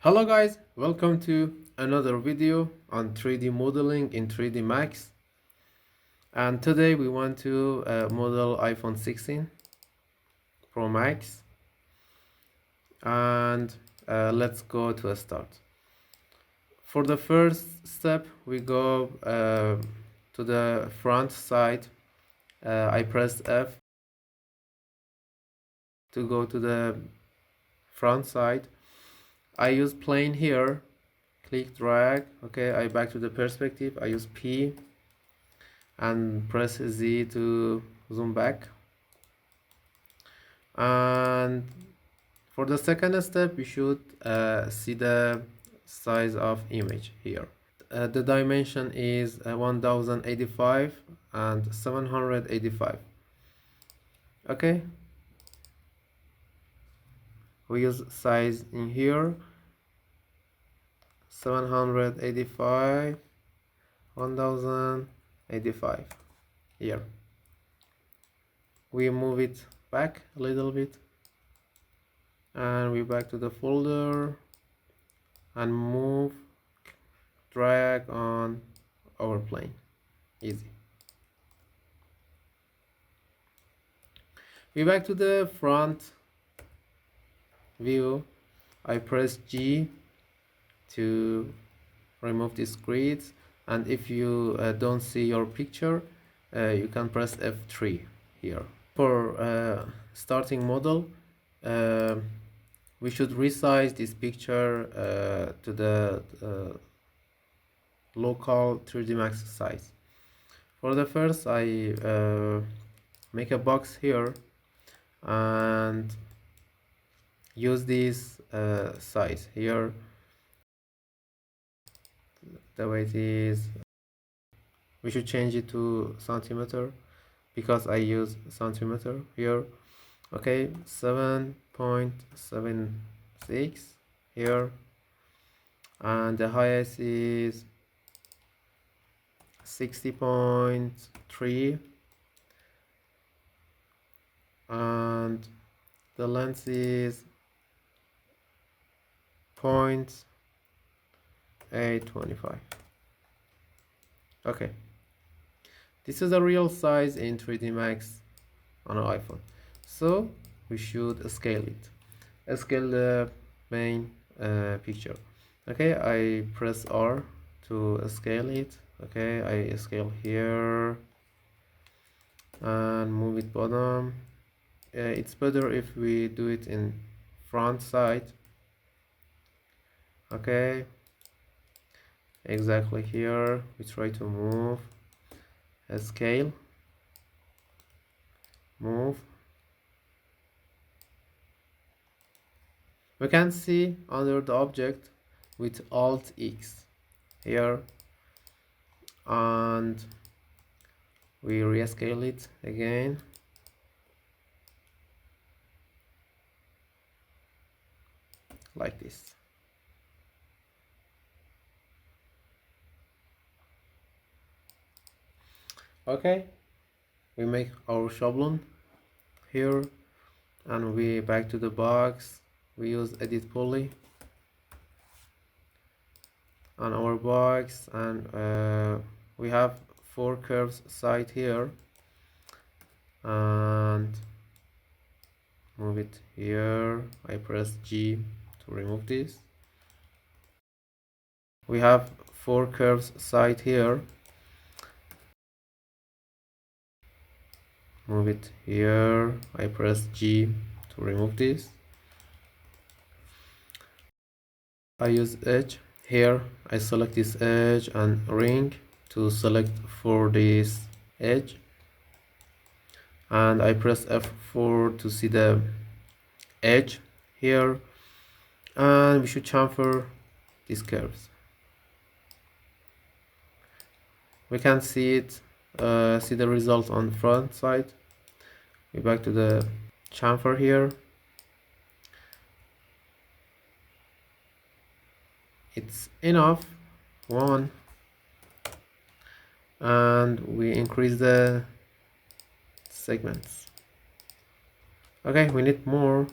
Hello guys, welcome to another video on 3D modeling in 3D Max. And today we want to model iPhone 16 Pro Max. And let's go to a start. For the first step, we go to the front side. I press F to go to the front side. I use plane here, click drag. Okay, I back to the perspective. I use P and press Z to zoom back. And for the second step, you should see the size of image here. The dimension is 1085 and 785. Okay, we use size in here, 785, 1085 here. We move it back a little bit and we back to the folder and move, drag on our plane. Easy. We back to the front view. I press G to remove these grids, and if you don't see your picture, you can press F3 here. For starting model, we should resize this picture to the local 3D Max size. For the first, I make a box here and use this size here. The way it is, we should change it to centimeter because I use centimeter here. Okay, 7.76 here, and the highest is 60.3, and the length is 0.825. Okay, this is a real size in 3D Max on an iPhone, so we should scale it. Scale the main picture. Okay, I press R to scale it. Okay, I scale here and move it bottom. It's better if we do it in front side. Okay, exactly here we try to move, scale, move. We can see under the object with Alt X here, and we rescale it again. Like this. Okay, we make our schablon here and we back to the box. We use edit poly on our box, and we have 4 curves side here, and move it here. I press G to remove this. We have 4 curves side here, move it here. I press G to remove this. I use edge here. I select this edge and ring to select for this edge, and I press F4 to see the edge here, and we should chamfer these curves. We can see it, see the result on front side. We back to the chamfer here. It's enough, 1, and we increase the segments. Okay, we need more.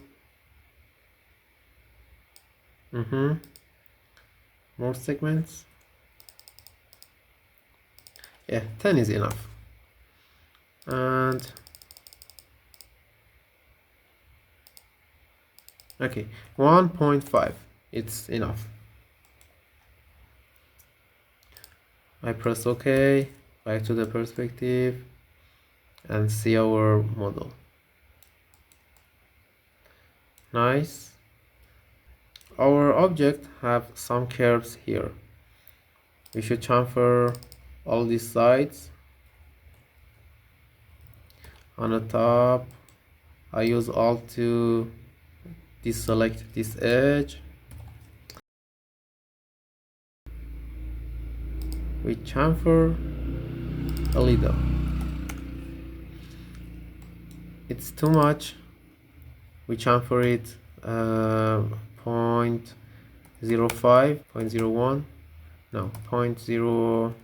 more segments. Yeah, 10 is enough. And okay, 1.5, it's enough. I press OK, back to the perspective, and see our model. Nice. Our object have some curves here. We should chamfer all these sides. On the top, I use Alt to deselect this edge. We chamfer a little. It's too much. We chamfer it 0.05, 0.01, no, 0.05,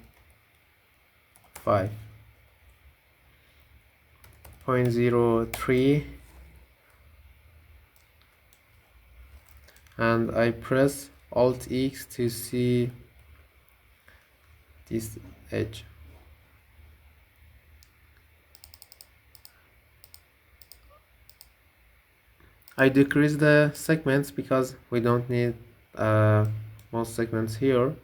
0.03, and I press Alt X to see this edge. I decrease the segments because we don't need most segments here.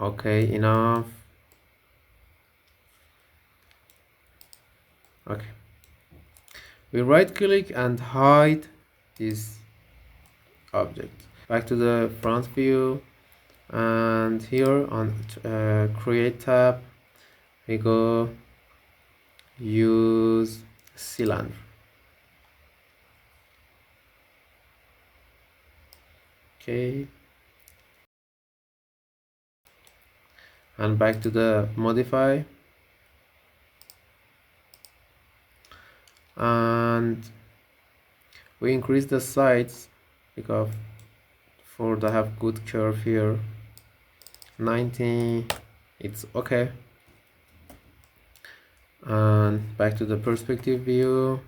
Okay, enough. Okay, we right click and hide this object. Back to the front view, and here on create tab we go use cylinder. Okay, and back to the modify, and we increase the sides because for the have good curve here. 90, it's okay. And back to the perspective view,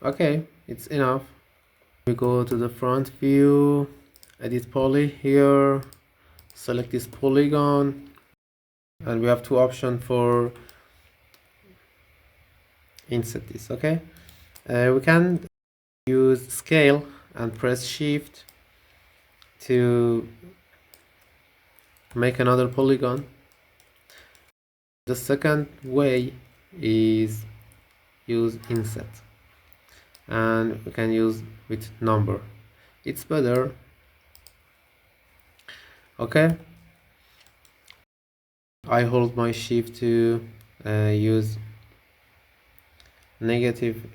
okay, it's enough. We go to the front view, edit poly here, select this polygon, and we have two options for insert this. Okay, we can use scale and press shift to make another polygon. The second way is use inset, and we can use with number, it's better. Okay, I hold my shift to use negative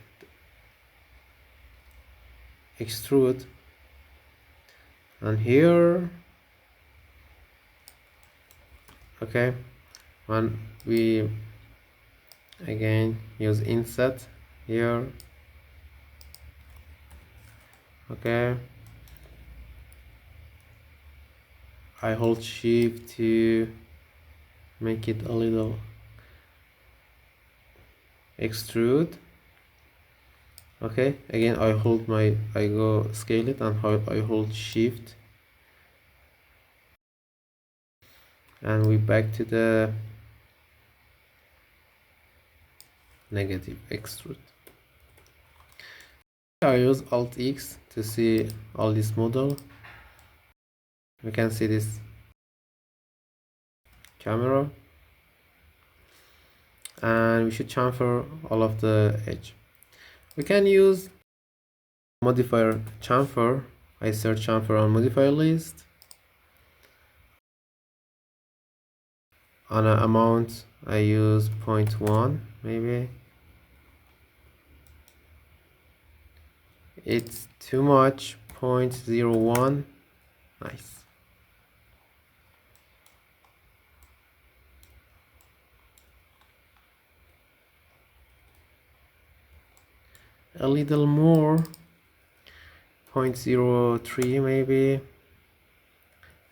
extrude, and here, okay, when we again use inset here, okay, I hold shift to make it a little extrude. Okay, again I go scale it, and I hold shift, and we back to the negative extrude. I use Alt X to see all this model. We can see this camera, and we should chamfer all of the edge. We can use modifier chamfer. I search chamfer on modifier list. On an amount I use 0.1, maybe. It's too much, 0.01. Nice. A little more, 0.03 maybe.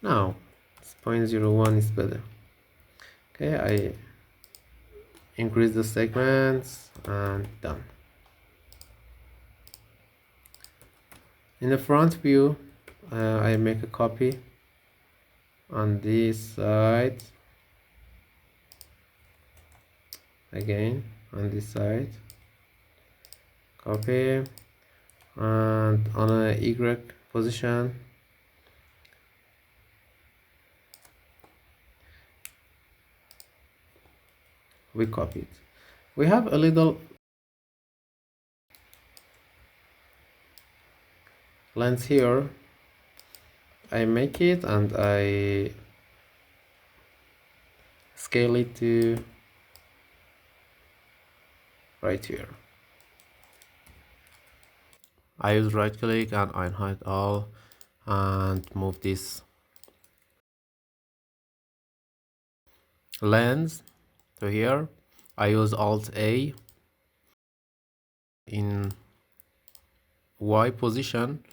No, 0.01 is better. Okay, I increase the segments, and done. In the front view, I make a copy on this side, again on this side, copy, and on a Y position we copy it. We have a little lens here. I make it and I scale it to right here. I use right click and I hide all and move this lens to here. I use Alt A in Y position,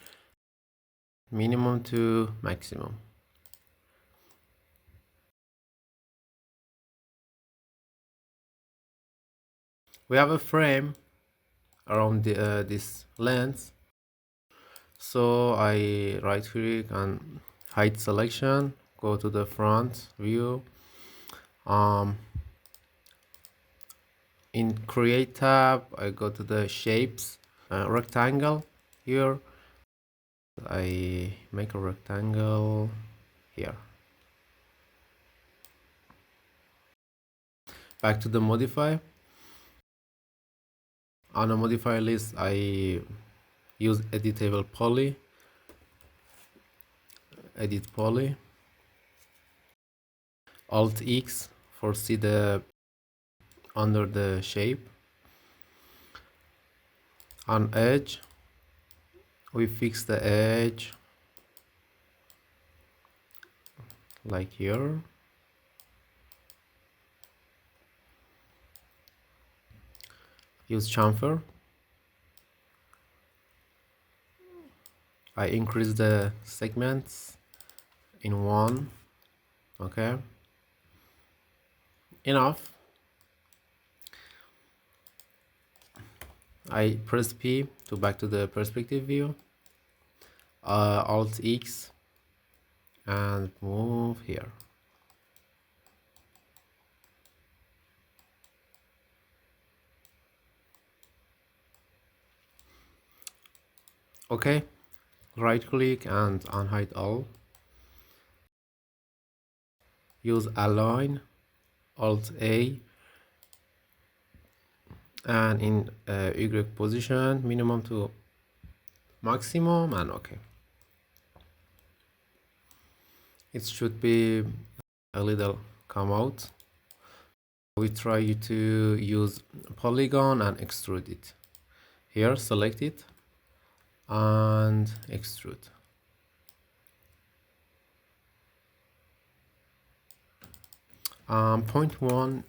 minimum to maximum. We have a frame around this lens, so I right click and hide selection, go to the front view. In create tab, I go to the shapes, rectangle here. I make a rectangle here. Back to the modify. On a modifier list, I use editable poly, edit poly, Alt X for see the under the shape. On edge, we fix the edge like here. Use chamfer. I increase the segments in 1. Okay, enough. I press P to back to the perspective view, Alt X, and move here. Okay, right click and unhide all. Use align, Alt A, and in Y position, minimum to maximum, and okay. It should be a little come out. We try to use polygon and extrude it. Here, select it and extrude. Point 1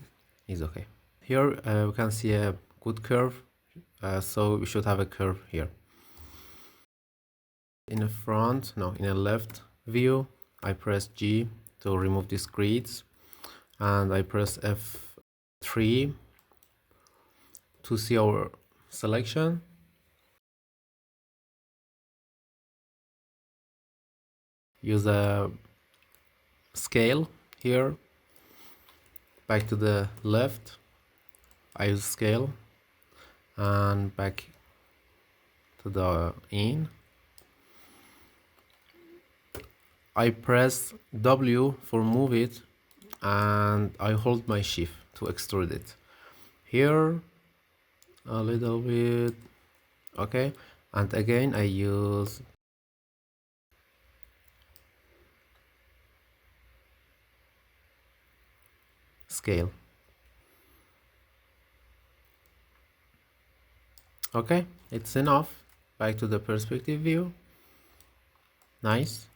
is okay. Here we can see a good curve, so we should have a curve here. In the front, no, in the left view, I press G to remove these grids, and I press F3 to see our selection. Use a scale here. Back to the left, I use scale, and back to the in. I press W for move it, and I hold my shift to extrude it. Here, a little bit, okay, and again I use scale. Okay, it's enough. Back to the perspective view. Nice.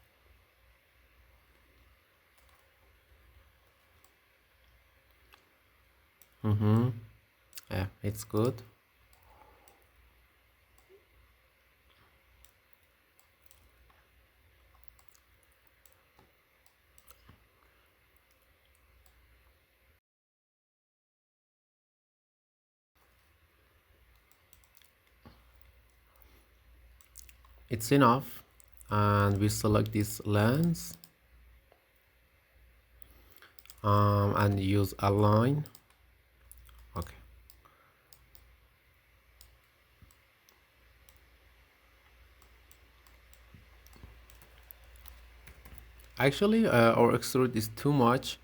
Yeah, it's good. It's enough, and we select this lens and use align. Okay, actually our extrude is too much.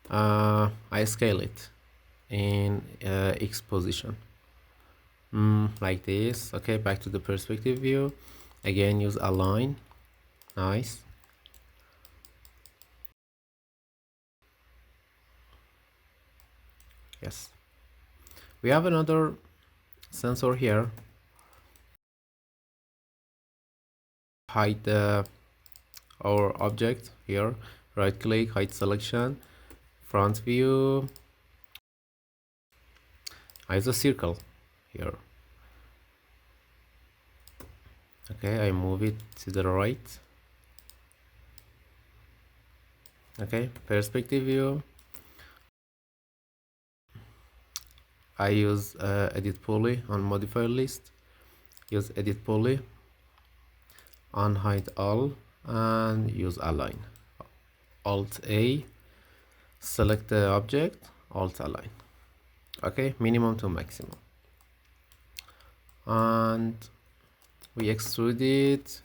I scale it in X position, like this. Okay, back to the perspective view. Again, use align. Nice. Yes, we have another sensor here. Hide our object here. Right click, hide selection, front view. Hide the circle here. Okay, I move it to the right. Okay, perspective view. I use edit poly on modifier list. Use edit poly, unhide all, and use align. Alt A, select the object, Alt align. Okay, minimum to maximum. And we extrude it.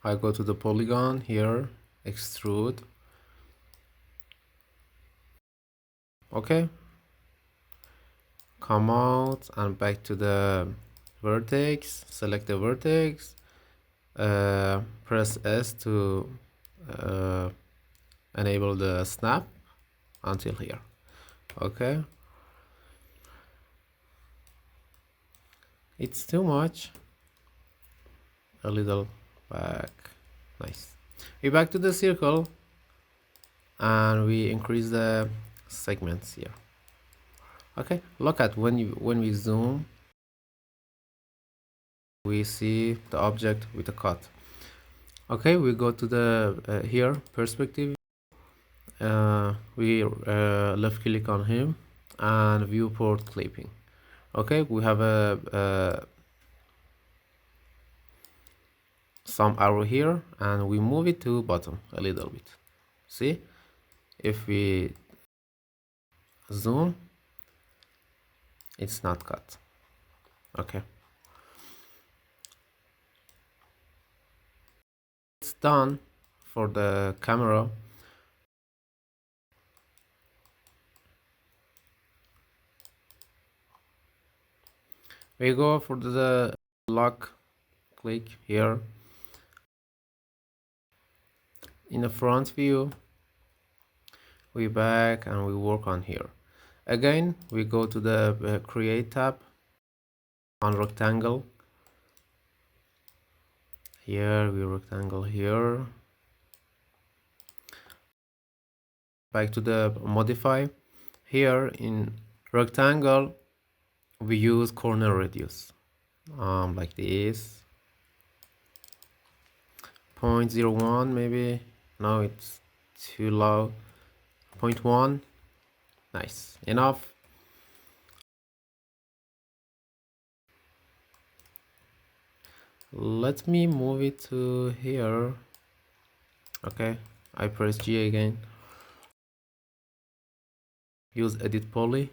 I go to the polygon here, extrude. Okay, come out and back to the vertex, select the vertex, press S to enable the snap until here. Okay, it's too much, a little back. Nice. We back to the circle and we increase the segments here. Okay, look at when we zoom, we see the object with a cut. Okay, we go to the here perspective. We left click on him and viewport clipping. Okay, we have a some arrow here and we move it to bottom a little bit. See, if we zoom, it's not cut. Okay, it's done for the camera. We go for the lock, click here in the front view. We back and we work on here. Again, we go to the create tab on rectangle. Here we rectangle here. Back to the modify. Here in rectangle, we use corner radius, like this. 0.01 maybe. No, it's too low. 0.1. Nice. Enough. Let me move it to here. Okay, I press G again. Use edit poly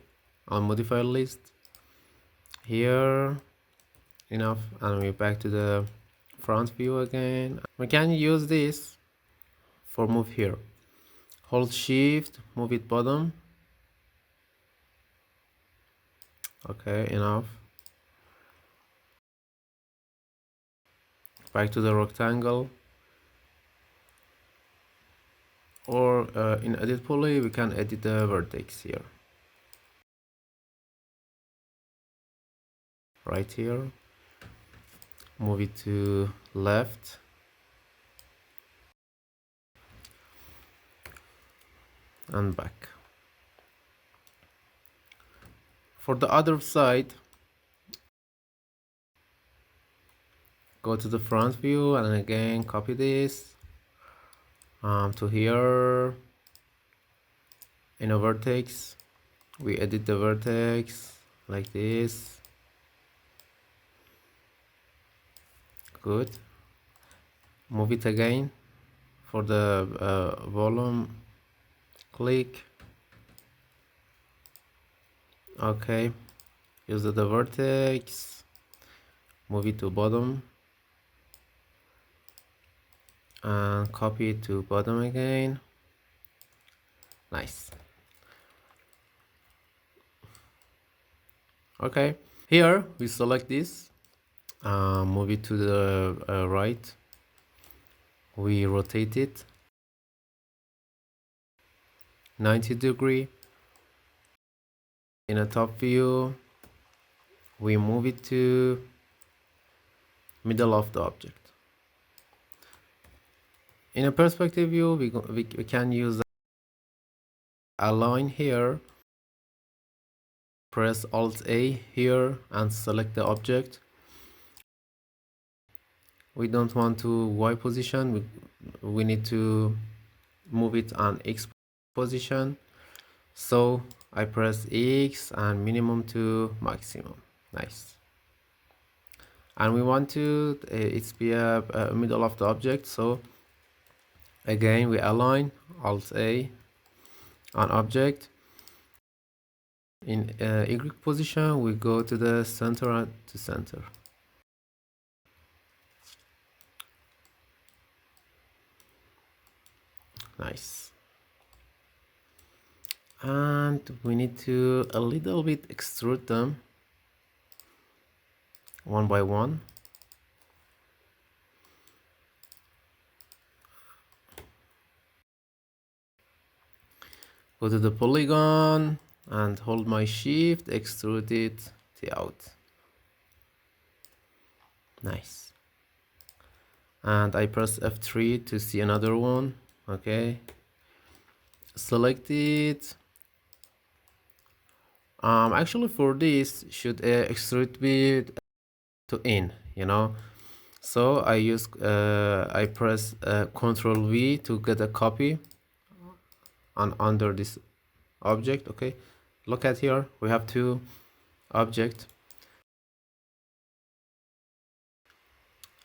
on modifier list. Here, enough, and we're back to the front view again. We can use this for move here. Hold shift, move it bottom. Okay, enough. Back to the rectangle. Or in edit poly, we can edit the vertex here. Right here. Move it to left. And back. For the other side, go to the front view and again copy this to here. In a vertex, we edit the vertex like this. Good. Move it again for the volume. Click. Okay. Use the vertex. Move it to bottom. And copy it to bottom again. Nice. Okay. Here we select this. Move it to the right. We rotate it 90°. In a top view, we move it to middle of the object. In a perspective view, we can use align here. Press Alt A here and select the object. We don't want to Y position. We need to move it on X position. So I press X and minimum to maximum. Nice. And we want to it's be a middle of the object. So again we align Alt A on object. In Y position we go to the center to center. Nice. And we need to a little bit extrude them one by one. Go to the polygon and hold my shift, extrude it to out. Nice. And I press F3 to see another one. Okay. Select it. Actually for this should extrude be to in, you know. So I press Ctrl V to get a copy on under this object. Okay, look at here, we have two objects.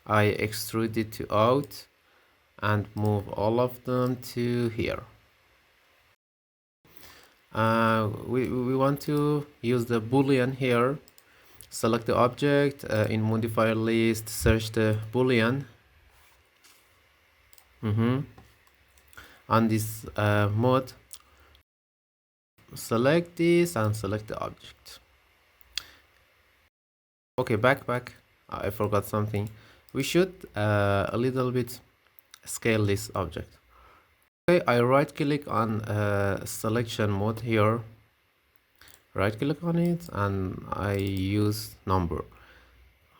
I extrude it to out and move all of them to here. We want to use the Boolean here. Select the object in modifier list, search the Boolean. On this mode, select this and select the object. Okay, back. I forgot something. We should a little bit scale this object. Okay, I right click on selection mode here. Right click on it and I use number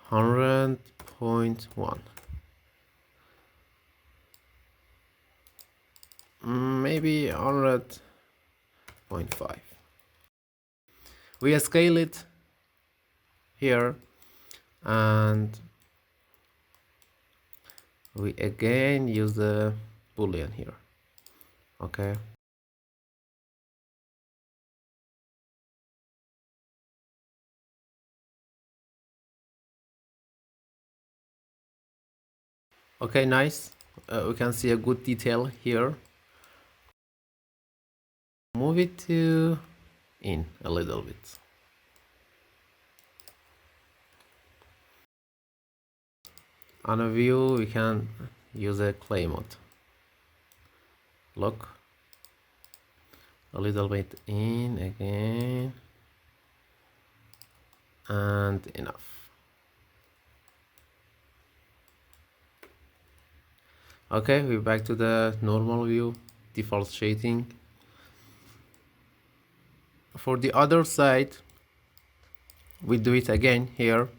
100.1. Maybe 100.5. We scale it here and we again use the Boolean here. Okay. Okay, nice. We can see a good detail here. Move it to in a little bit. On a view, we can use a clay mode. Look, a little bit in again, and enough. Okay, we're back to the normal view, default shading. For the other side, we do it again here.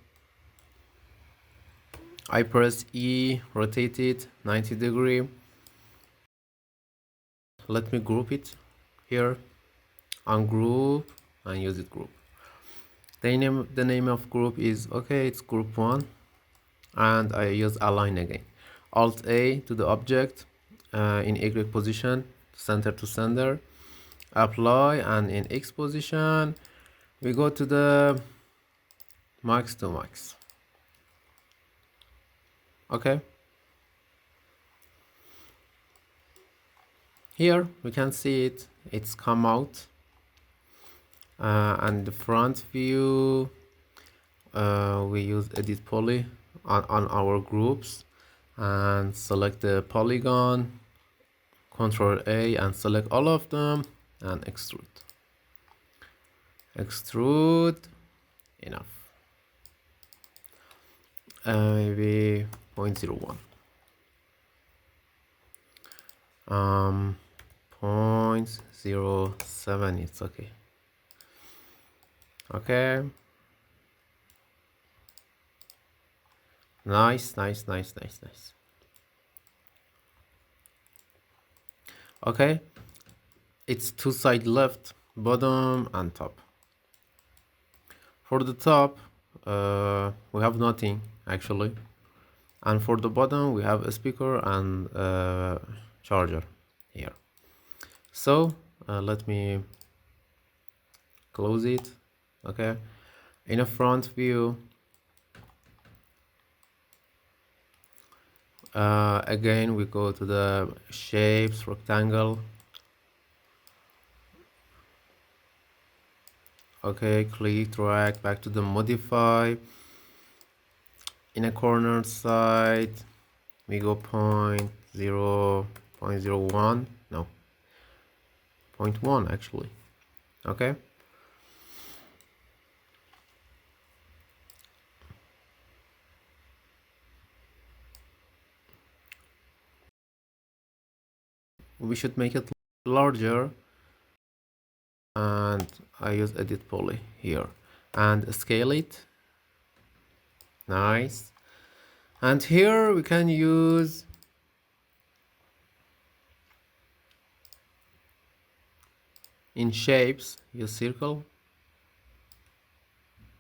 I press E, rotate it 90°. Let me group it here, ungroup and use it group. The name of group is it's group 1, and I use align again. Alt A to the object in Y position, center to center, apply, and in X position We go to the max to max. Okay, here we can see it's come out, and the front view, we use edit poly on our groups and select the polygon, Ctrl A, and select all of them and extrude enough, maybe 0.01, 0.07, it's okay. Okay, nice. Okay, it's two side left, bottom and top. For the top, we have nothing actually, and for the bottom we have a speaker and charger here. So let me close it. Okay, in a front view, again we go to the shapes, rectangle. Okay, click, drag back to the modify. In a corner side, we go 0.01, no, 0.1 actually. Okay, we should make it larger, and I use edit poly here and scale it. Nice. And here we can use in shapes, use circle,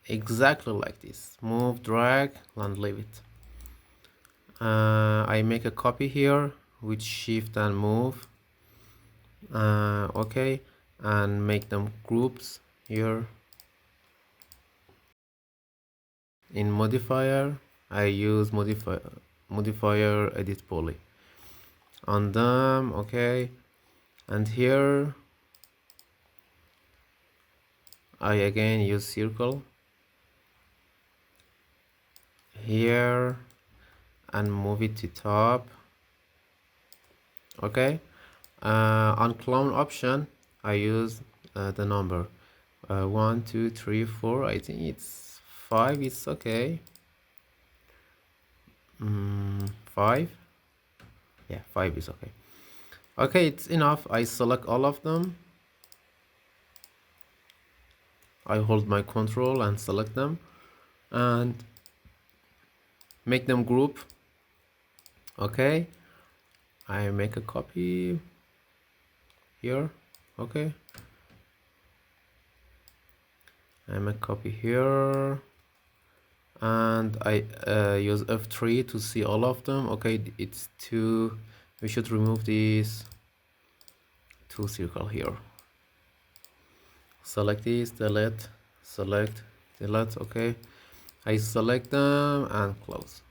exactly like this. Move, drag, and leave it. I make a copy here with shift and move. Okay, and make them groups here. In modifier, I use modifier edit poly on them. Okay, and here I again use circle here and move it to top. Okay, on clone option I use the number 1 2 3 4. I think it's 5. It's okay. 5. Yeah, 5 is okay. Okay, it's enough. I select all of them. I hold my control and select them and make them group. Okay, I make a copy here. Okay, I make copy here and I use F3 to see all of them. Okay, it's 2. We should remove these 2 circle here. Select this, delete, select, delete. Okay, I select them and close.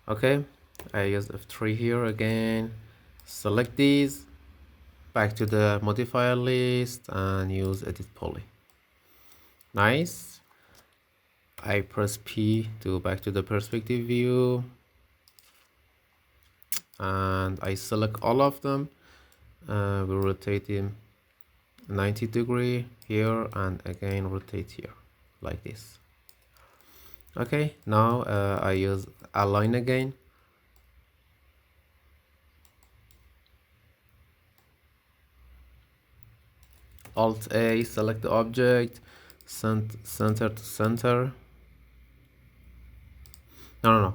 Okay, I use F3 here again, select these, back to the modifier list and use edit poly. Nice. I press P to back to the perspective view and I select all of them. We rotate him 90 degree here and again rotate here like this. Okay, now I use align again. Alt A, select the object, center to center. No.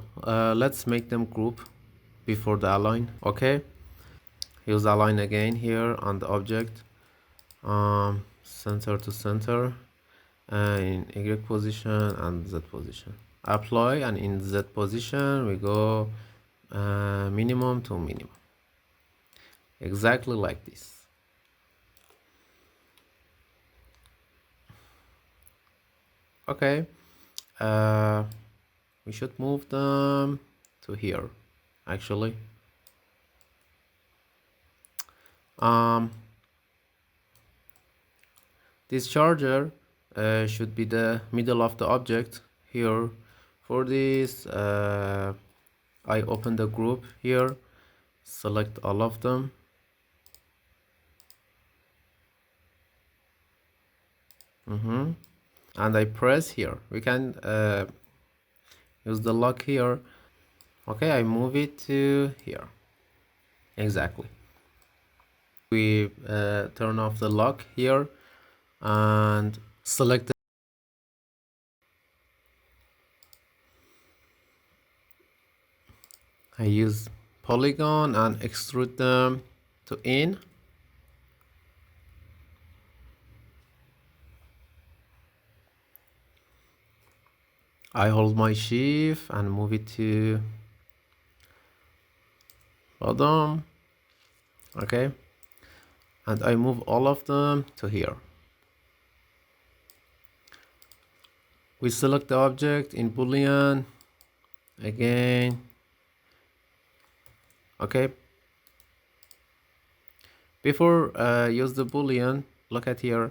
Let's make them group before the align. Okay, use align again here on the object, center to center, in Y position and Z position. Apply, and in Z position we go minimum to minimum, exactly like this. Okay, uh, we should move them to here actually. um this charger should be the middle of the object here. For this, I open the group here, select all of them, and I press here. We can use the lock here. Okay, I move it to here. Exactly. We turn off the lock here and select I use polygon and extrude them to in. I hold my shift and move it to bottom. Okay, and I move all of them to here. We select the object in Boolean again. Okay, before use the Boolean, look at here.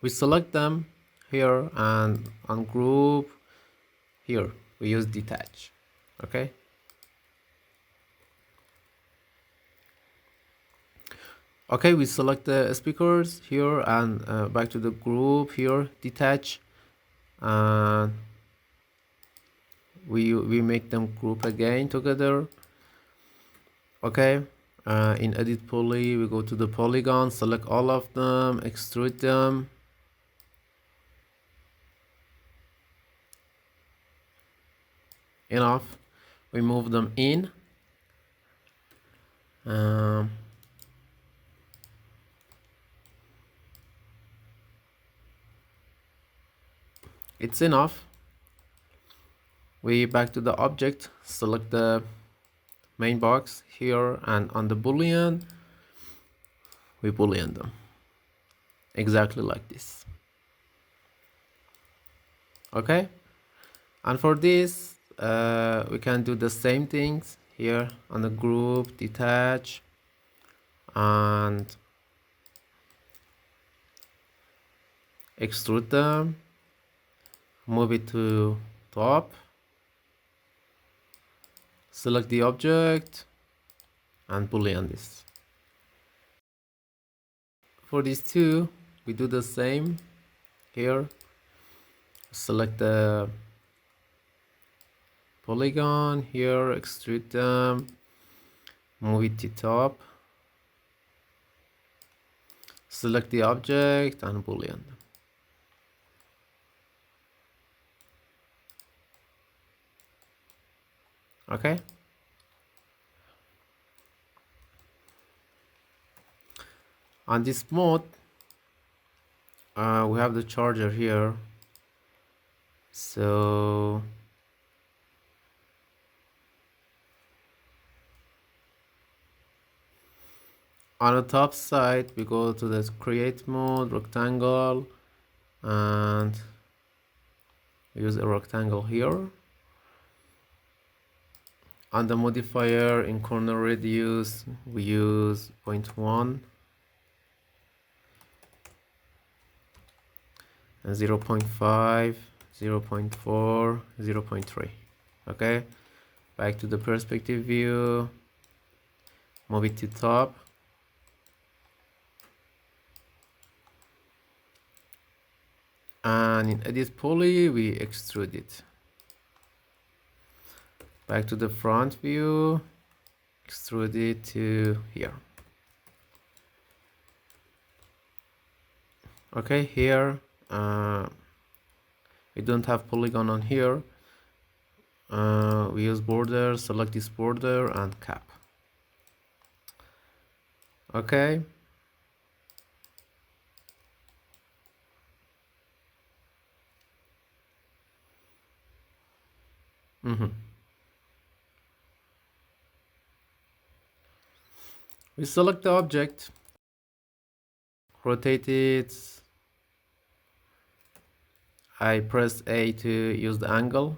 We select them here and on group here we use detach. Okay, okay, we select the speakers here and back to the group here, detach, and we make them group again together. Okay, in edit poly we go to the polygon, select all of them, extrude them. Enough. We move them in. It's enough. We back to the object, select the main box here, and on the Boolean we Boolean them exactly like this. Okay, and for this we can do the same things here on the group, detach, and extrude them, move it to top, select the object, and Boolean this. For these two we do the same here, select the polygon here, extrude them, move it to top, select the object and Boolean. Okay, on this mode we have the charger here, so on the top side we go to the create mode, rectangle, and use a rectangle here. On the modifier in corner radius we use 0.1 and 0.5, 0.4, 0.3. Okay, back to the perspective view, move it to top, and in edit poly we extrude it. Back to the front view, extrude it to here. Okay, here we don't have polygon on here. We use border, select this border and cap. Okay, we select the object, rotate it I press A to use the angle.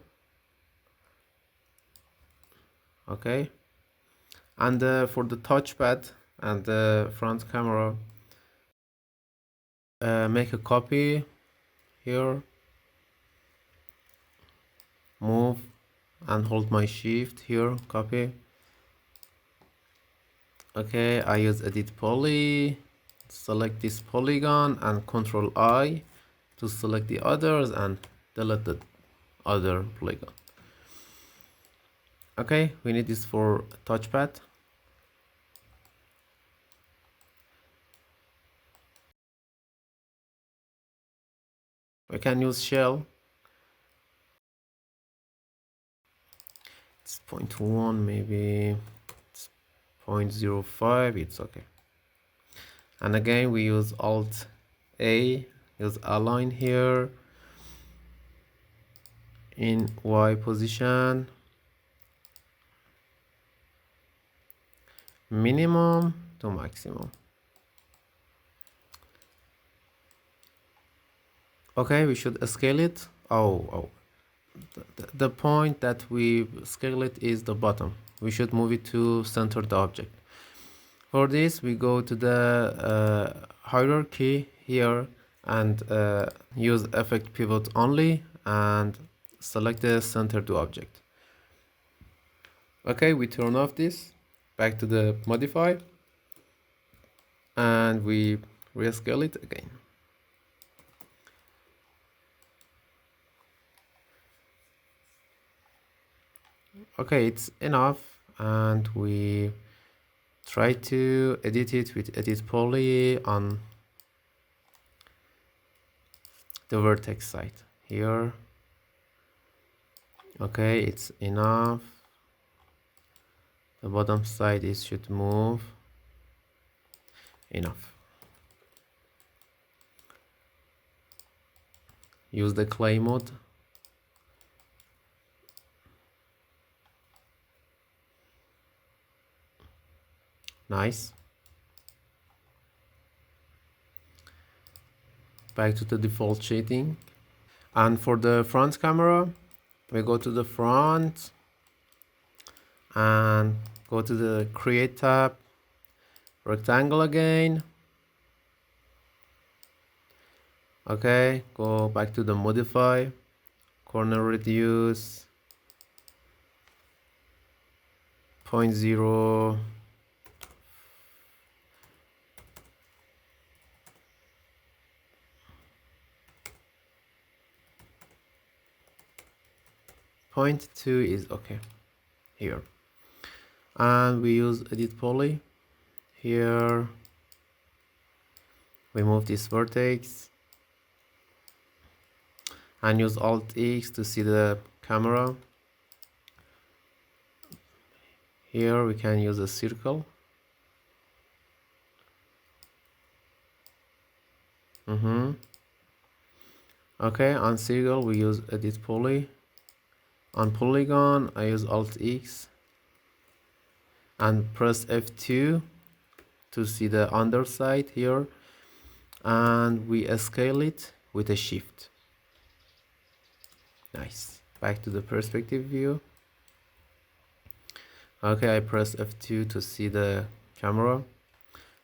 Okay, and for the touchpad and the front camera, make a copy here, move and hold my shift here, copy. Okay, I use edit poly, select this polygon and Control I to select the others and delete the other polygon. Okay, we need this for touchpad. We can use shell. It's 0.1, maybe it's 0.05, it's okay. And again, we use Alt A, use align here in Y position, minimum to maximum. Okay, we should scale it. The point that we scale it is the bottom. We should move it to center the object. For this, we go to the hierarchy here and use effect pivot only and select the center to object. Okay, we turn off this, back to the modify, and we rescale it again. Okay, it's enough, and we try to edit it with edit poly on the vertex side here. Okay, it's enough. The bottom side is should move. Enough. Use the clay mode. Nice. Back to the default shading. And for the front camera, we go to the front and go to the create tab, rectangle again. Okay, go back to the modify, corner reduce, 0.0, point 2 is okay here, and we use edit poly here. We move this vertex and use Alt X to see the camera. Here we can use a circle. Okay, on circle we use edit poly. On polygon I use Alt X and press F2 to see the underside here, and we scale it with a shift. Nice. Back to the perspective view. Okay, I press F2 to see the camera.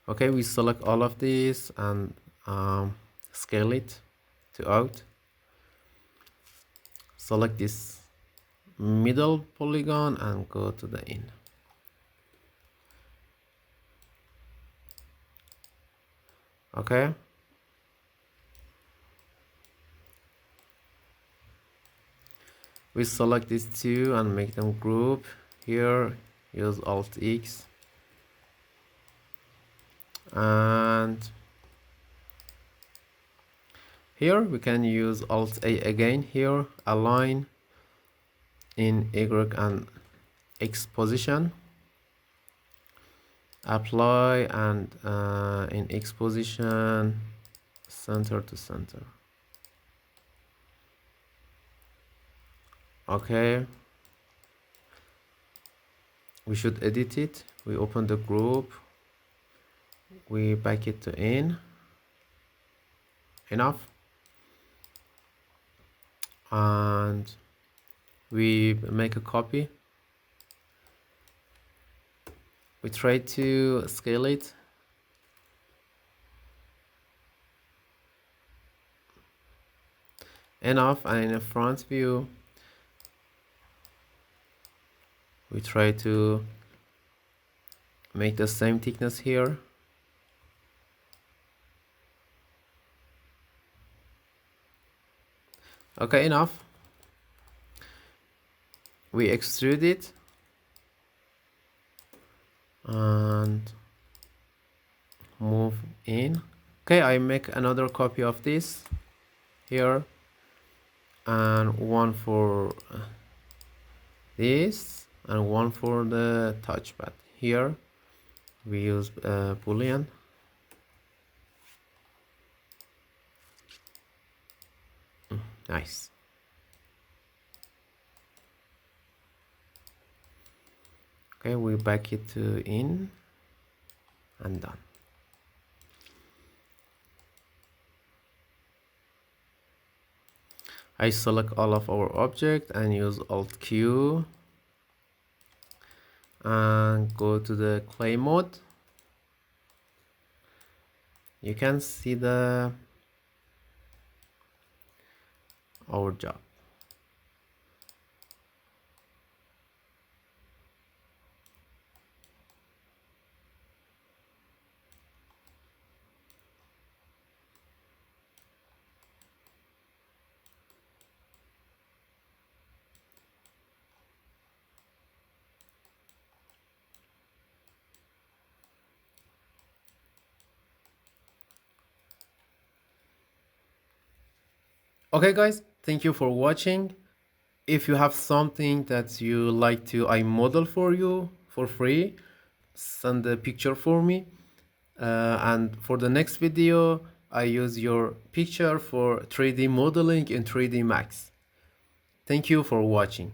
Okay, we select all of these and scale it to out. Select this middle polygon and go to the in. Okay. We select these two and make them group. Here, use Alt X. And here we can use Alt A again here, align in Y and X position. Apply and in X position, center to center. Okay, we should edit it. We open the group, we back it to in. Enough. and we make a copy. We try to scale it. Enough, and in the front view we try to make the same thickness here. Okay, enough. We extrude it and move in. Okay, I make another copy of this here, and one for this and one for the touchpad. Here we use Boolean. Nice. Okay, we back it to in and done. I select all of our object and use Alt Q and go to the clay mode. You can see our job. Okay guys, thank you for watching. If you have something that you like to I model for you for free, send a picture for me. And for the next video, I use your picture for 3D modeling in 3D Max. Thank you for watching.